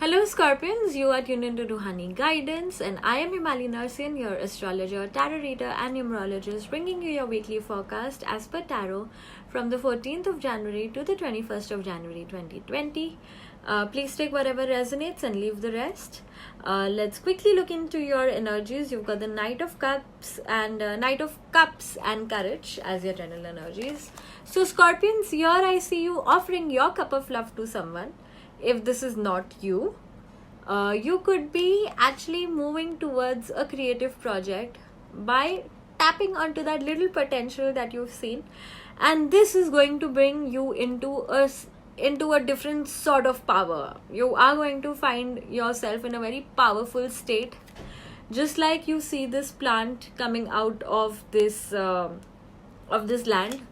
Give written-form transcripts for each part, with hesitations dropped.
Hello Scorpions, you are tuned into Ruhani Guidance and I am Himali Narsin, your astrologer, tarot reader and numerologist, bringing you your weekly forecast as per tarot from the 14th of January to the 21st of January 2020. Please take whatever resonates and leave the rest. Let's quickly look into your energies. You've got the Knight of Cups and Courage as your general energies. So Scorpions, here I see you offering your cup of love to someone. If this is not you, you could be actually moving towards a creative project by tapping onto that little potential that you've seen, and this is going to bring you into a different sort of power. You are going to find yourself in a very powerful state, just like you see this plant coming out of this land,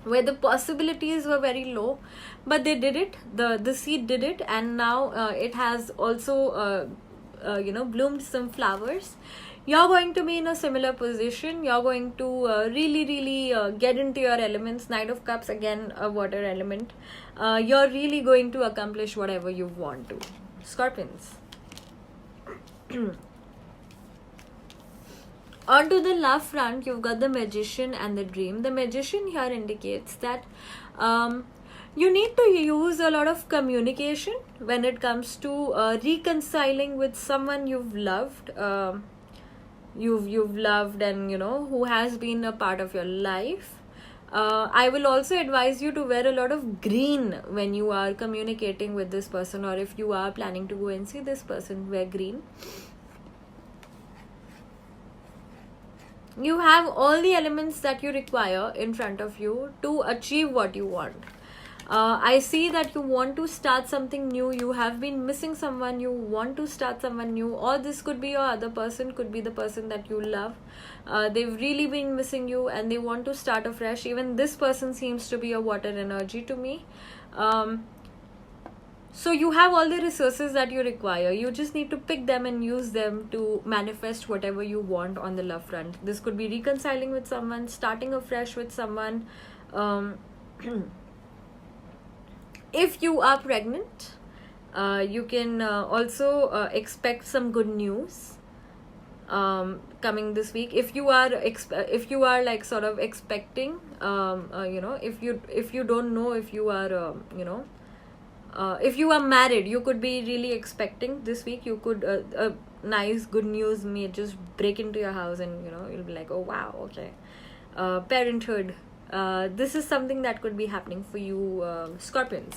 where the possibilities were very low, but they did it. The seed did it, and now it has also bloomed some flowers. You're going to be in a similar position. You're going to really get into your elements. Knight of Cups, again a water element. You're really going to accomplish whatever you want to, Scorpions. Onto the love front, you've got the Magician and the Dream. The Magician here indicates that you need to use a lot of communication when it comes to reconciling with someone you've loved, you've loved, and who has been a part of your life. I will also advise you to wear a lot of green when you are communicating with this person, or if you are planning to go and see this person, wear green. You have all the elements that you require in front of you to achieve what you want. I see that you want to start something new. You have been missing someone. You want to start someone new, or this could be your other person, could be the person that you love. They've really been missing you and they want to start afresh. Even this person seems to be a water energy to me. So you have all the resources that you require. You just need to pick them and use them to manifest whatever you want on the love front. This could be reconciling with someone, starting afresh with someone. If you are pregnant, you can also expect some good news coming this week. If you are like sort of expecting, if you don't know if you are if you are married, you could be really expecting this week. You could nice good news may just break into your house, and you'll be like, oh wow, okay. Parenthood, this is something that could be happening for you, Scorpions.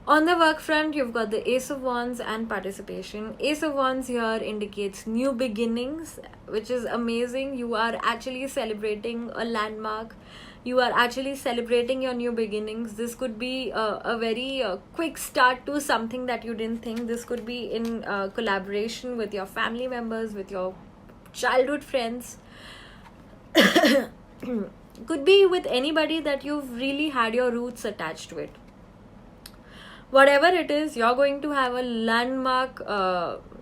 On the work front, you've got the Ace of Wands and Participation. Ace of Wands here indicates new beginnings, which is amazing. You are actually celebrating a landmark. You are actually celebrating your new beginnings. This could be a very quick start to something that you didn't think. This could be in collaboration with your family members, with your childhood friends. Could be with anybody that you've really had your roots attached with. Whatever it is, you're going to have a landmark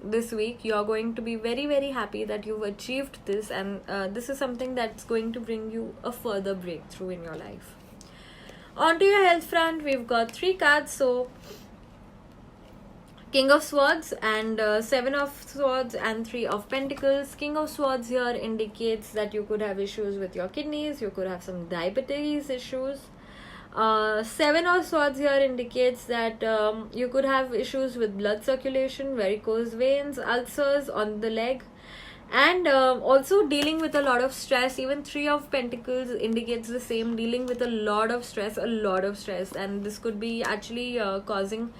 this week. You're going to be very happy that you've achieved this, and this is something that's going to bring you a further breakthrough in your life. On to your health front, we've got 3 cards. So King of Swords and 7 of Swords and 3 of Pentacles. King of Swords here indicates that you could have issues with your kidneys. You could have some diabetes issues. 7 of Swords here indicates that you could have issues with blood circulation, varicose veins, ulcers on the leg, and also dealing with a lot of stress. Even 3 of Pentacles indicates the same, dealing with a lot of stress, and this could be actually causing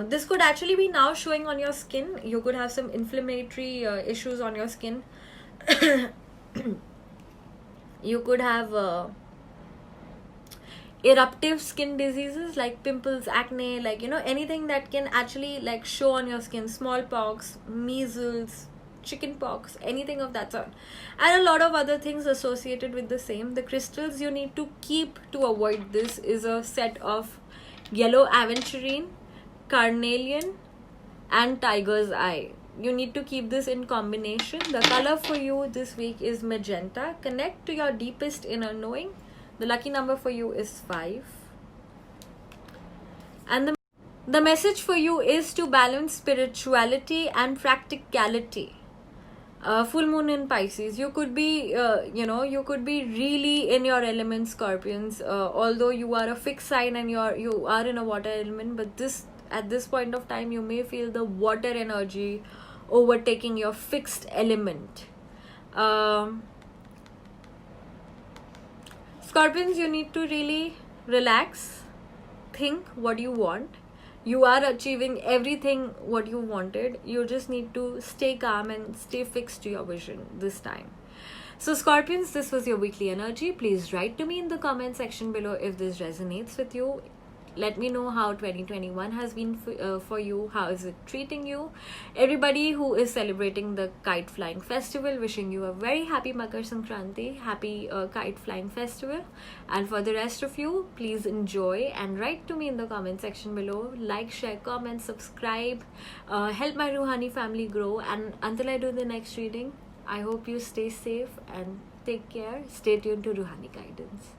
this could actually be now showing on your skin. You could have some inflammatory issues on your skin. You could have eruptive skin diseases like pimples, acne, like anything that can actually like show on your skin. Smallpox, measles, chickenpox, anything of that sort, and a lot of other things associated with the same. The crystals you need to keep to avoid this is a set of yellow aventurine, carnelian, and tiger's eye. You need to keep this in combination. The color for you this week is magenta. Connect to your deepest inner knowing. The lucky number for you is 5. And the The message for you is to balance spirituality and practicality. Full moon in Pisces, you could be you could be really in your element, Scorpions, although you are a fixed sign and you are in a water element, but this at this point of time you may feel the water energy overtaking your fixed element. Scorpions, you need to really relax, think what you want. You are achieving everything what you wanted. You just need to stay calm and stay fixed to your vision this time. So Scorpions, this was your weekly energy. Please write to me in the comment section below if this resonates with you. Let me know how 2021 has been for you. How is it treating you? Everybody who is celebrating the kite flying festival, wishing you a very happy Makar Sankranti, happy kite flying festival. And for the rest of you, please enjoy and write to me in the comment section below. Like, share, comment, subscribe, help my Ruhani family grow. And until I do the next reading, I hope you stay safe and take care. Stay tuned to Ruhani Guidance.